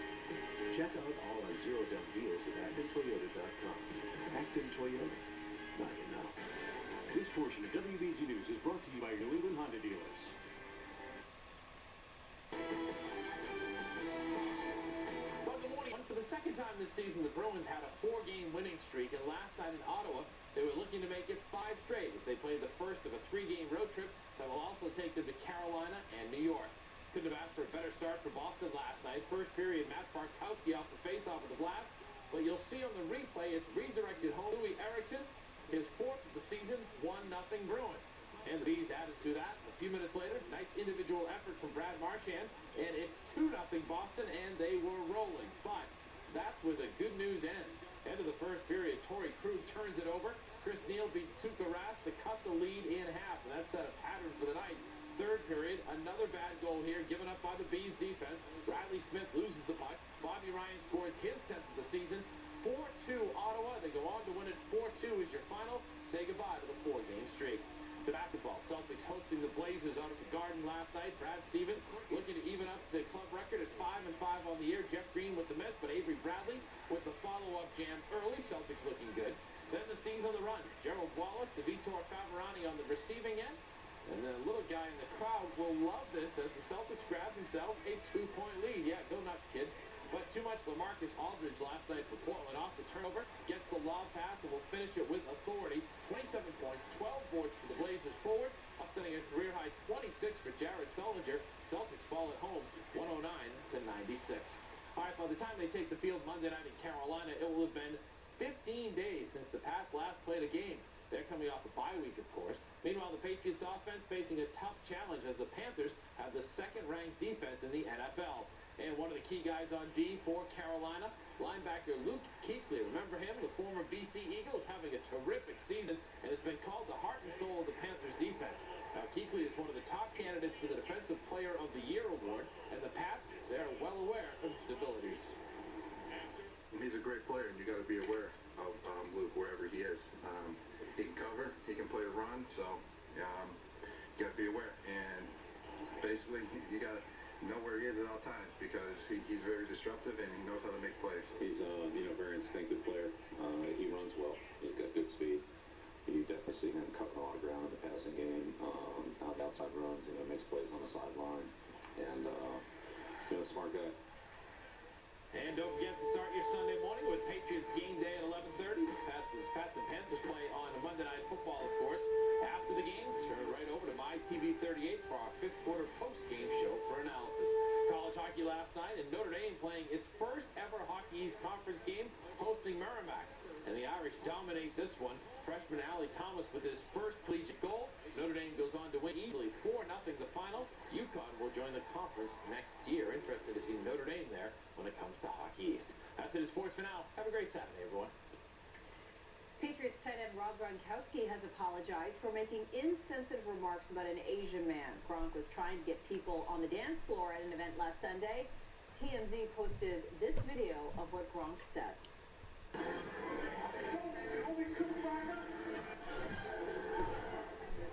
Check out all our zero-down deals at actontoyota.com. Acton Toyota. Now you know. This portion of WBZ News is brought to you by New England Honda dealers. Well, good morning. For the second time this season, the Bruins had a 4-game winning streak, and last night in Ottawa, they were looking to make it 5 straight as they played the first of a 3-game road trip that will also take them to Carolina and New York. Couldn't have asked for a better start for Boston last night. First period, Matt Bartkowski off the faceoff of the Blast, but you'll see on the replay, it's redirected home. Louis Eriksson, his 4th of the season, 1-0 Bruins. And the Bees added to that a few minutes later. Nice individual effort from Brad Marchand, and it's 2-0 Boston, and they were rolling. But that's where the good news ends. End of the first period, Torrey Krug turns it over. Chris Neal beats Tuukka Rask to cut the lead in half, and that set a pattern for the night. Third period, another bad goal here given up by the Bees defense. Bradley Smith loses the puck. Bobby Ryan scores his 10th of the season. 4-2 Ottawa. They go on to win it 4-2 is your final. Say goodbye to the 4-game streak. To basketball, Celtics hosting the Blazers out at the Garden last night. Brad Stevens looking to even up the club record at 5-5 on the year. Jeff Green with the miss, but Avery Bradley with the follow-up jam early. Celtics looking good. Then the C's on the run. Gerald Wallace to Vitor Favorani on the receiving end. And the little guy in the crowd will love this as the Celtics grab themselves a 2-point lead. Yeah, go nuts, kid. But too much LaMarcus Aldridge last night for Portland off the turnover. Gets the lob pass and will finish it with authority. 27 points, 12 boards for the Blazers forward. Offsetting a career-high 26 for Jared Sullinger. Celtics fall at home 109-96. All right, by the time they take the field Monday night in Carolina, it will have been 15 days since the Pats last played a game. They're coming off a bye week, of course. Meanwhile, the Patriots offense facing a tough challenge as the Panthers have the second-ranked defense in the NFL. And one of the key guys on D for Carolina, linebacker Luke Kuechly. Remember him, the former BC Eagles, having a terrific season and has been called the heart and soul of the Panthers defense. Now, Kuechly is one of the top candidates for the Defensive Player of the Year award, and the Pats, they're well aware of his abilities. He's a great player, and you got to be aware of Luke wherever he is. He can cover, he can play a run, so you got to be aware. And basically, you got to know where he is at all times because he's very disruptive and he knows how to make plays. He's very instinctive player. He runs well. He's got good speed. You definitely see him covering a lot of ground in the passing game. Out outside runs, makes plays on the sideline, and smart guy. And don't forget to start your Sunday morning with Patriots game day at 11:30. Pats and Panthers play on Monday Night Football, of course. After the game, turn right over to MyTV38 for our 5th quarter post-game show for analysis. College hockey last night, and Notre Dame playing its first ever Hockey East Conference game, hosting Merrimack. And the Irish dominate this one. Freshman Allie Thomas with his first collegiate goal. Notre Dame goes on to win easily 4-0 the final. UConn will join the conference next year. Interested to see Notre Dame there when it comes to Hockey East. That's it in sports for now. Have a great Saturday, everyone. Patriots tight end Rob Gronkowski has apologized for making insensitive remarks about an Asian man. Gronk was trying to get people on the dance floor at an event last Sunday. TMZ posted this video of what Gronk said.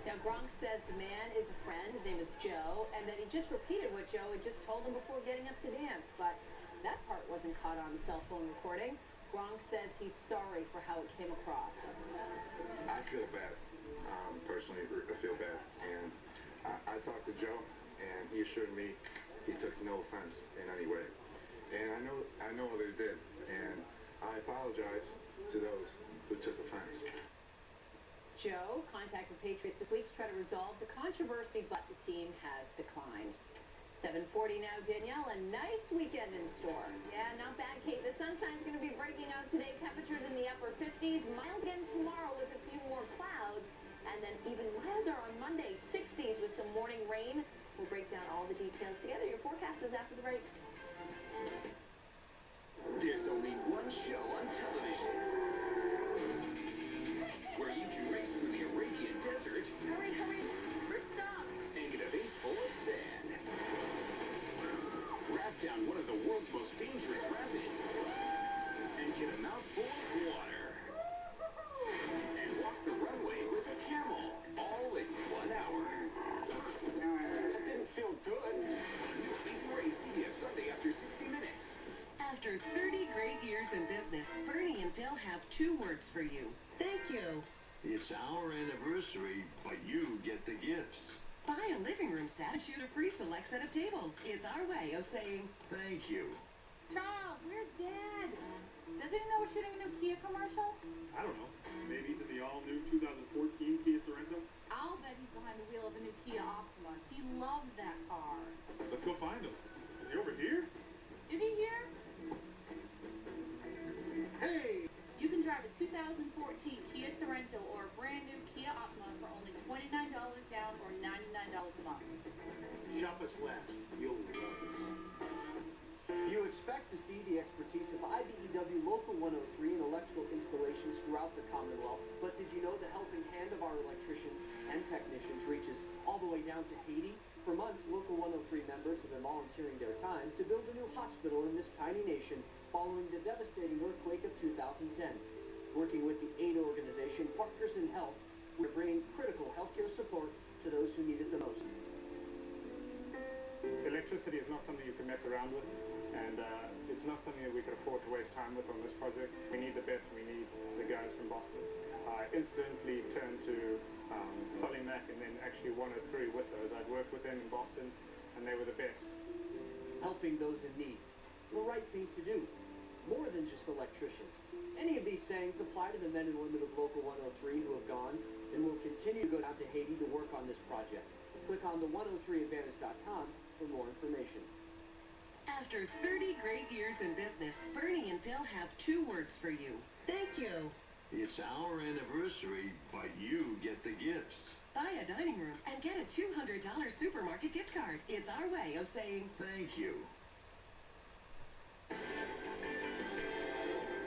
Now, Gronk says the man is a friend, his name is Joe, and that he just repeated what Joe had just told him before getting up to dance, but that part wasn't caught on the cell phone recording. Gronk says he's sorry for how it came across. I feel bad. personally I feel bad. And I talked to Joe, and he assured me he took no offense in any way. And I know others did, and I apologize to those who took offense. Joe contacted Patriots this week to try to resolve the controversy, but the team has declined. 7:40 now, Danielle. A nice weekend in store. Yeah, not bad, Kate. The sunshine's going to be breaking out today. Temperatures in the upper 50s. Mild again tomorrow with a few more clouds. And then even milder on Monday, 60s with some morning rain. We'll break down all the details together. Your forecast is after the break. There's only one show on television where you can race through the Arabian desert. Hurry, hurry. First stop. And get a face full of sand. Raft down one of the world's most dangerous rapids. And get a mouthful of water. And walk the runway with a camel. All in 1 hour. That didn't feel good. A new Amazing Race, CBS Sunday after 60 minutes. After 30 great years in business, Bernie and Phil have 2 words for you. Thank you. It's our anniversary, but you get the gifts. Buy a living room set and choose a free select set of tables. It's our way of saying Thank you. Charles, where's Dad? Does he know we're shooting a new Kia commercial? I don't know. Maybe he's in the all-new 2014 Kia Sorento. I'll bet he's behind the wheel of a new Kia Optima. He loves that car. Let's go find him. Is he over here? Is he here? Hey! You can drive a 2014 Kia Sorento or a brand new Kia Optima for only $29 down or $99 a month. Shop us last. You'll love us. You expect to see the expertise of IBEW Local 103 in electrical installations throughout the Commonwealth, but did you know the helping hand of our electricians and technicians reaches all the way down to Haiti? For months, Local 103 members have been volunteering their time to build a new hospital in this tiny nation following the devastating earthquake of 2010. Working with the aid organization Partners in Health, we're bringing critical healthcare support to those who need it the most. Electricity is not something you can mess around with, and it's not something that we could afford to waste time with on this project. We need the best. We need the guys from Boston. I instantly turned to Sully Mack and then actually 103 with those. I'd worked with them in Boston, and they were the best. Helping those in need. The right thing to do. More than just electricians. Any of these sayings apply to the men and women of Local 103 who have gone and will continue to go down to Haiti to work on this project. Click on the 103advantage.com for more information. After 30 great years in business, Bernie and Phil have 2 words for you. Thank you. It's our anniversary, but you get the gifts. Buy a dining room and get a $200 supermarket gift card. It's our way of saying Thank you. So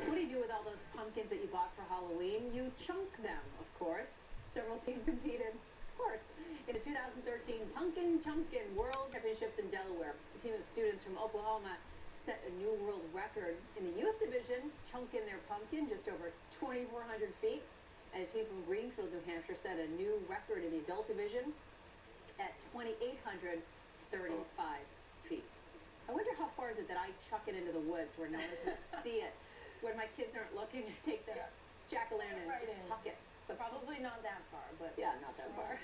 what do you do with all those pumpkins that you bought for Halloween? You chunk them, of course. Several teams competed, of course, in the 2013 Pumpkin Chunkin World Championships in Delaware. A team of students from Oklahoma set a new world record in the youth division, chunking their pumpkin just over 2,400 feet. And a team from Greenfield, New Hampshire set a new record in the adult division at 2,835 feet. I wonder how far is it that I chuck it into the woods where no one can see it, when my kids aren't looking, and take the jack-o'-lantern and just huck it. So Probably not that far, but yeah, not that far.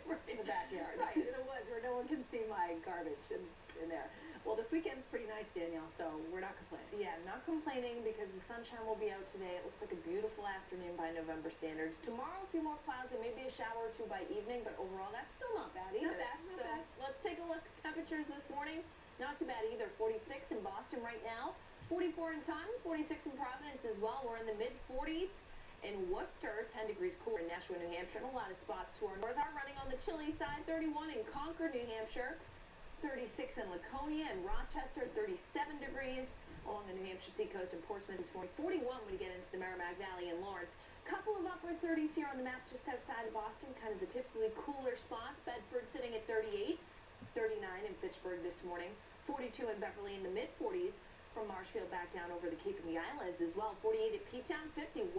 right in the backyard. Right, in the woods where no one can see my garbage in there. Well, this weekend's pretty nice, Danielle, so we're not complaining. Yeah, not complaining because the sunshine will be out today. It looks like a beautiful afternoon by November standards. Tomorrow, a few more clouds and maybe a shower or 2 by evening, but overall, that's still not bad either. Not bad, not bad. Let's take a look at temperatures this morning. Not too bad either. 46 in Boston right now, 44 in Taunton, 46 in Providence as well. We're in the mid-40s. In Worcester, 10 degrees cooler in Nashua, New Hampshire, and a lot of spots to our north are running on the chilly side. 31 in Concord, New Hampshire, 36 in Laconia and Rochester, 37 degrees along the New Hampshire seacoast and Portsmouth this morning. 41 when you get into the Merrimack Valley and Lawrence. Couple of upper 30s here on the map just outside of Boston, kind of the typically cooler spots. Bedford sitting at 38, 39 in Fitchburg this morning, 42 in Beverly in the mid-40s. From Marshfield back down over the Cape and the Islands as well. 48 at P-Town, 51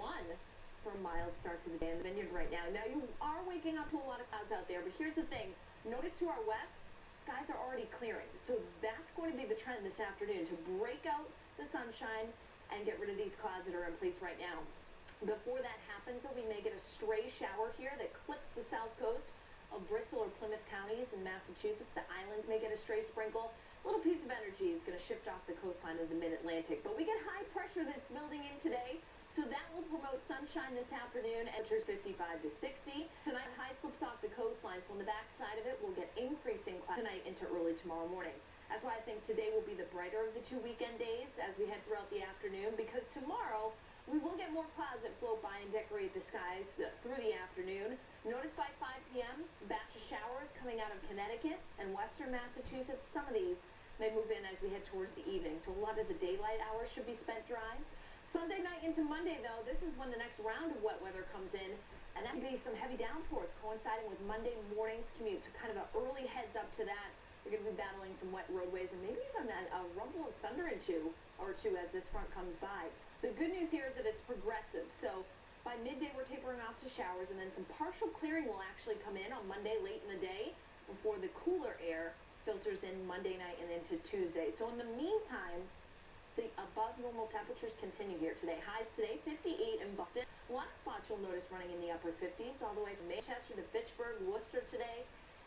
for a mild start to the day in the Vineyard right now. Now, you are waking up to a lot of clouds out there, but here's the thing. Notice to our west, skies are already clearing. So that's going to be the trend this afternoon, to break out the sunshine and get rid of these clouds that are in place right now. Before that happens, though, we may get a stray shower here that clips the south coast of Bristol or Plymouth counties in Massachusetts. The islands may get a stray sprinkle. A little piece of energy is going to shift off the coastline of the mid-Atlantic. But we get high pressure that's building in today, so that will promote sunshine this afternoon. Enters 55 to 60. Tonight, high slips off the coastline, so on the backside of it, we'll get increasing clouds tonight into early tomorrow morning. That's why I think today will be the brighter of the two weekend days as we head throughout the afternoon, because tomorrow we will get more clouds that float by and decorate the skies through the afternoon. Notice by 5 p.m., batch of showers coming out of Connecticut and western Massachusetts. Some of these may move in as we head towards the evening, so a lot of the daylight hours should be spent dry. Sunday night into Monday, though, this is when the next round of wet weather comes in, and that could be some heavy downpours coinciding with Monday morning's commute, so kind of an early heads up to that. We're going to be battling some wet roadways and maybe even a rumble of thunder or two as this front comes by. The good news here is that it's progressive, so by midday we're tapering off to showers, and then some partial clearing will actually come in on Monday late in the day before the cooler air filters in Monday night and into Tuesday. So in the meantime, the above normal temperatures continue here today. Highs today, 58 in Boston. A lot of spots you'll notice running in the upper 50s, all the way from Manchester to Fitchburg, Worcester today,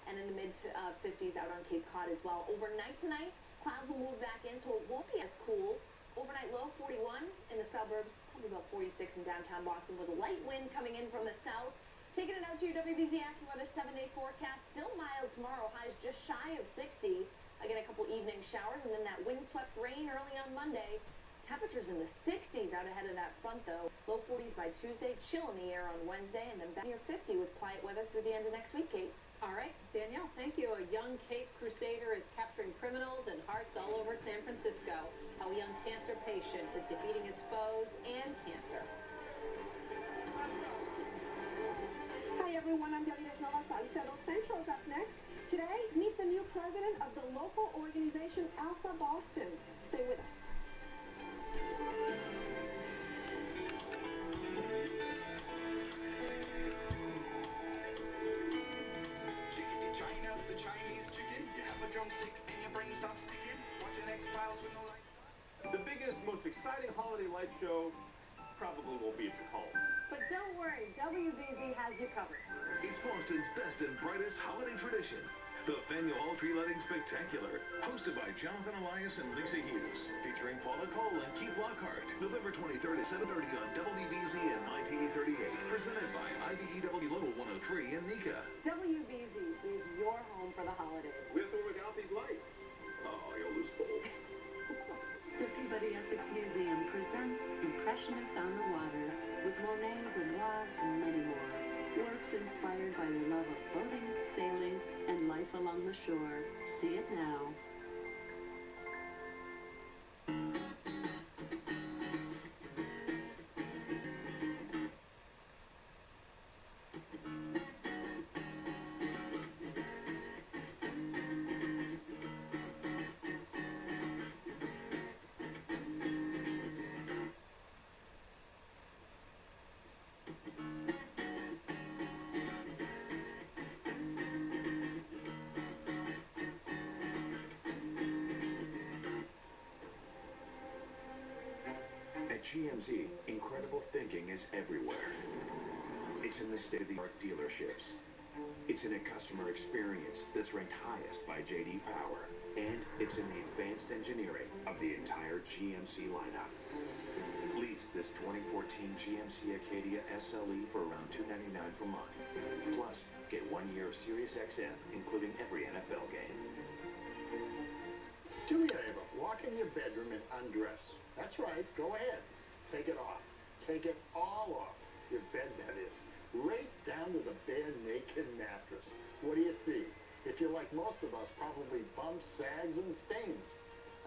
and in the mid-50s out on Cape Cod as well. Overnight tonight, clouds will move back in, so it won't be as cool. Overnight low 41 in the suburbs, probably about 46 in downtown Boston with a light wind coming in from the south. Taking it out to your WBZ AccuWeather 7-day forecast. Still mild tomorrow, highs just shy of 60. Again, a couple evening showers, and then that windswept rain early on Monday. Temperatures in the 60s out ahead of that front, though. Low 40s by Tuesday, chill in the air on Wednesday, and then back near 50 with quiet weather through the end of next week, Kate. All right, Danielle, thank you. A young Cape Crusader is capturing criminals and hearts all over San Francisco. How a young cancer patient is defeating his foes and cancer. Hi everyone, I'm Delines Nova Salcedo. Central's up next. Today, meet the new president of the local organization Alpha Boston. Stay with us. Chickadee China, the Chinese chicken. You have a drumstick and your brain stops sticking. Watching X-Files with no light. The biggest, most exciting holiday light show probably won't be at your home. But don't worry, WBZ has you covered. It's Boston's best and brightest holiday tradition. The Faneuil Hall Tree Lighting Spectacular, hosted by Jonathan Elias and Lisa Hughes, featuring Paula Cole and Keith Lockhart. November 23rd at 7:30 on WBZ and MyTV38. Presented by IBEW Local 103 and NECA. WBZ is your home for the holidays. With or without these lights. Oh, you'll lose both. The Peabody Essex Museum presents Impressionists on the Water with Monet, Renoir, and many more. Works inspired by their love of boating, sailing, and life along the shore. See it now. At GMZ, incredible thinking is everywhere. It's in the state-of-the-art dealerships. It's in a customer experience that's ranked highest by J.D. Power. And it's in the advanced engineering of the entire GMC lineup. Lease this 2014 GMC Acadia SLE for around $299 per month. Plus, get 1 year of Sirius XM, including every NFL game. Do you ever walk in your bedroom and undress? That's right, go ahead. Take it off. Take it all off. Your bed, that is. Right down to the bare naked mattress. What do you see? If you're like most of us, probably bumps, sags, and stains.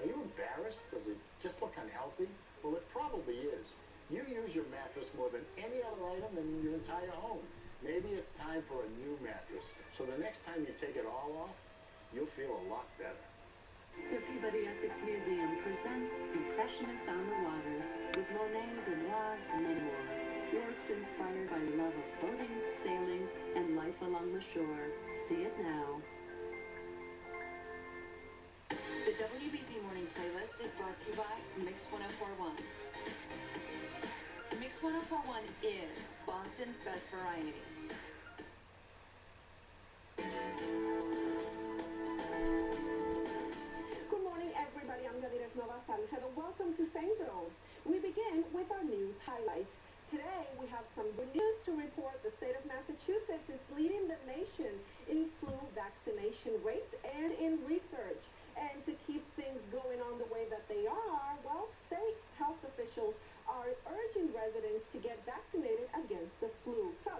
Are you embarrassed? Does it just look unhealthy? Well, it probably is. You use your mattress more than any other item in your entire home. Maybe it's time for a new mattress. So the next time you take it all off, you'll feel a lot better. The Peabody Essex Museum presents Impressionists on the Water with Monet, Renoir, and many more. Works inspired by the love of boating, sailing, and life along the shore. See it now. The WBZ Morning Playlist is brought to you by Mix 1041. Mix 1041 Alpha One is Boston's best variety. Good morning, everybody. I'm Yadires Nova Salcedo. Welcome to Centro. We begin with our news highlight. Today, we have some good news to report. The state of Massachusetts is leading the nation in flu vaccination rates and in research. And to keep things going on the way that they are, well, state health officials are urging residents to get vaccinated against the flu. So,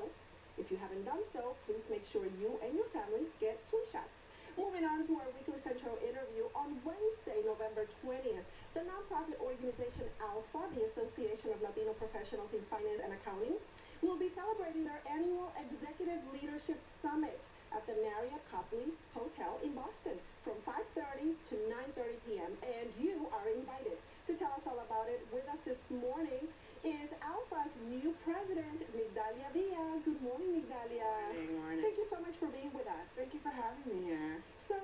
if you haven't done so, please make sure you and your family get flu shots. Moving on to our weekly Central interview, on Wednesday, November 20th, the nonprofit organization Alpha, the Association of Latino Professionals in Finance and Accounting, will be celebrating their annual Executive Leadership Summit at the Marriott Copley Hotel in Boston from 5:30 to 9:30 p.m. And you are invited. To tell us all about it, with us this morning is Alpha's new president, Migdalia Diaz. Good morning, Migdalia. Good morning. Thank you so much for being with us. Thank you for having me here. So,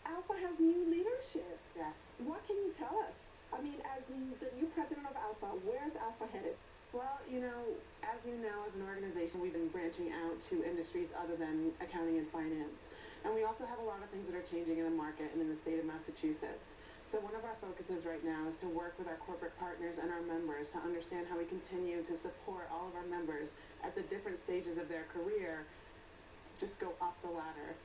Alpha has new leadership. Yes. What can you tell us? I mean, as the new president of Alpha, where's Alpha headed? Well, as you know, as an organization, we've been branching out to industries other than accounting and finance. And we also have a lot of things that are changing in the market and in the state of Massachusetts. So one of our focuses right now is to work with our corporate partners and our members to understand how we continue to support all of our members at the different stages of their career, just go up the ladder.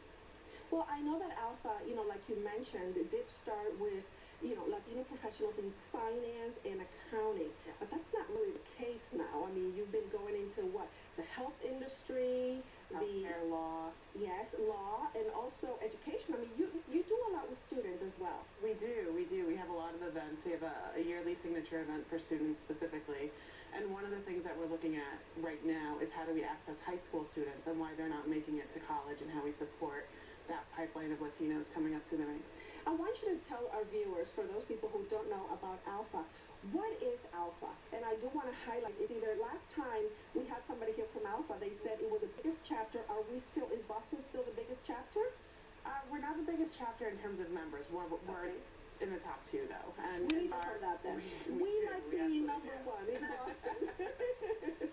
Well, I know that Alpha, like you mentioned, it did start with, Latino professionals in finance and accounting. But that's not really the case now. I mean, you've been going into what? The health industry, healthcare, law. Yes, law, and also education. I mean, you do a lot with students as well. We do. We have a lot of events. We have a yearly signature event for students specifically. And one of the things that we're looking at right now is how do we access high school students and why they're not making it to college and how we support that pipeline of Latinos coming up through the ranks. I want you to tell our viewers, for those people who don't know about Alpha, what is Alpha? And I do want to highlight, it's either last time we had somebody here from Alpha, they said it was the biggest chapter. Is Boston still the biggest chapter? We're not the biggest chapter in terms of members. We're in the top two, though. And we need to know that then. We like being number one in Boston.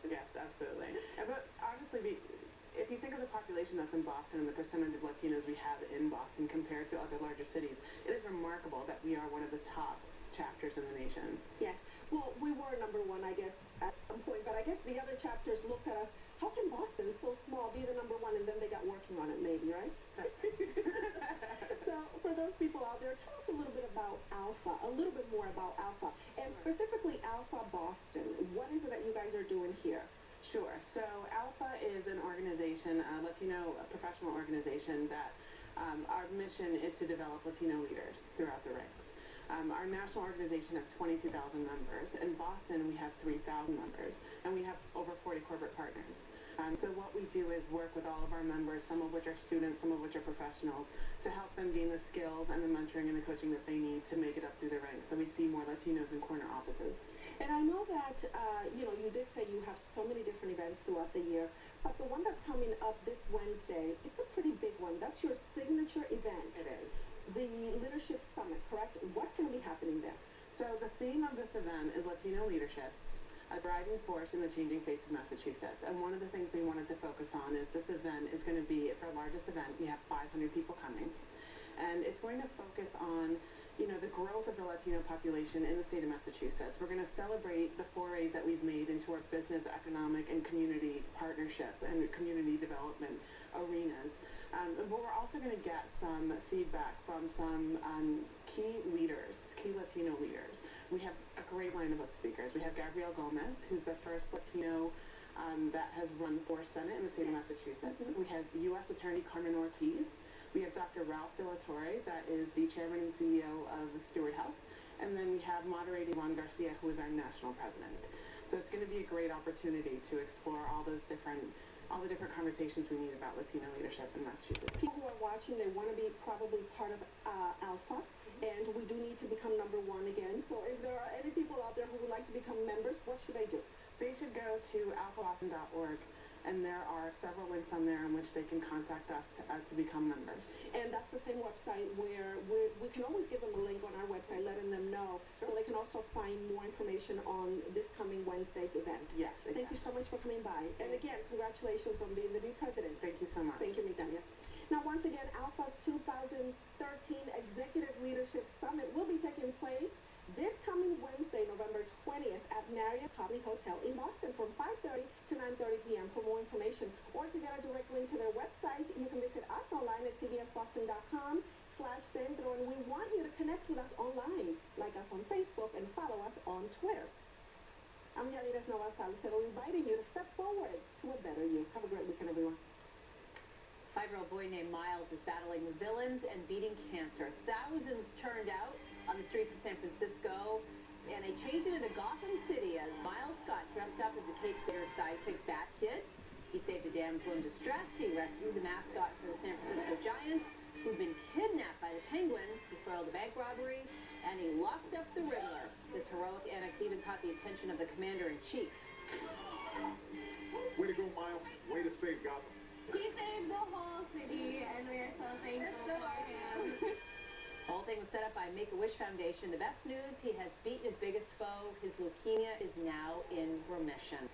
Yes, absolutely. But honestly, if you think of the population that's in Boston and the percentage of Latinos we have in Boston compared to other larger cities, it is remarkable that we are one of the top chapters in the nation. Yes. Well, we were number one, I guess, at some point, but I guess the other chapters looked at us, how can Boston, so small, be the number one, and then they got working on it, maybe, right? So, for those people out there, tell us a little bit about Alpha, a little bit more about Alpha, and specifically Alpha Boston. What is it that you guys are doing here? Sure. So Alpha is an organization, a Latino professional organization that our mission is to develop Latino leaders throughout the ranks. Our national organization has 22,000 members. In Boston, we have 3,000 members, and we have over 40 corporate partners. So what we do is work with all of our members, some of which are students, some of which are professionals, to help them gain the skills and the mentoring and the coaching that they need to make it up through the ranks. So we see more Latinos in corner offices. And I know that, you did say you have so many different events throughout the year, but the one that's coming up this Wednesday, it's a pretty big one. That's your signature event. It is. The Leadership Summit, correct? What's going to be happening there? So the theme of this event is Latino leadership, a driving force in the changing face of Massachusetts. And one of the things we wanted to focus on is this event is going to be, it's our largest event. We have 500 people coming. And it's going to focus on the growth of the Latino population in the state of Massachusetts. We're going to celebrate the forays that we've made into our business, economic, and community partnership and community development arenas. But we're also going to get some feedback from some key leaders, key Latino leaders. We have a great lineup of speakers. We have Gabrielle Gomez, who's the first Latino that has run for Senate in the state of Massachusetts. We have U.S. Attorney Carmen Ortiz. We have Dr. Ralph De La Torre, that is the chairman and CEO of Steward Health. And then we have moderator Juan Garcia, who is our national president. So it's going to be a great opportunity to explore all the different conversations we need about Latino leadership in Massachusetts. People who are watching, they want to be probably part of Alpha, and we do need to become number one again. So if there are any people out there who would like to become members, what should they do? They should go to alphaboston.org. and there are several links on there in which they can contact us to become members. And that's the same website where we can always give them a link on our website, letting them know, so they can also find more information on this coming Wednesday's event. Yes, exactly. Thank you so much for coming by. And again, congratulations on being the new president. Thank you so much. Thank you, Mitania. Now, once again, Alpha's 2013 Executive Leadership Summit will be taking place this coming Wednesday, November 20th at Marriott Poly Hotel in Boston from 5:30 to 9:30 p.m. For more information or to get a direct link to their website, you can visit us online at cbsboston.com/centro, and we want you to connect with us online. Like us on Facebook and follow us on Twitter. I'm Yanira Nova Salcedo, inviting you to step forward to a better you. Have a great weekend, everyone. 5-year-old boy named Miles is battling villains and beating cancer. Thousands turned out on the streets of San Francisco, and they changed it into Gotham City as Miles Scott dressed up as a Cape Fear sidekick Bat Kid. He saved a damsel in distress. He rescued the mascot for the San Francisco Giants, who'd been kidnapped by the Penguin. He foiled a bank robbery, and he locked up the Riddler. This heroic annex even caught the attention of the commander-in-chief. Way to go, Miles. Way to save Gotham. He saved the whole city, and we are so thankful for him. The whole thing was set up by Make-A-Wish Foundation. The best news, he has beaten his biggest foe. His leukemia is now in remission.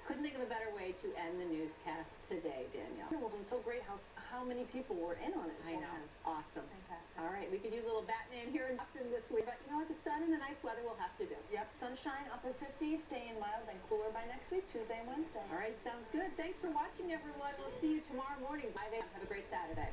Couldn't think of a better way to end the newscast today, Danielle. Well, it's so great how many people were in on it. I know. Awesome. Fantastic. All right, we could use a little Batman here in Boston this week, but you know what? The sun and the nice weather will have to do. Yep, sunshine, upper 50s, staying mild and cooler by next week, Tuesday and Wednesday. All right, sounds good. Thanks for watching, everyone. We'll see you tomorrow morning. 5 a.m. Have a great Saturday.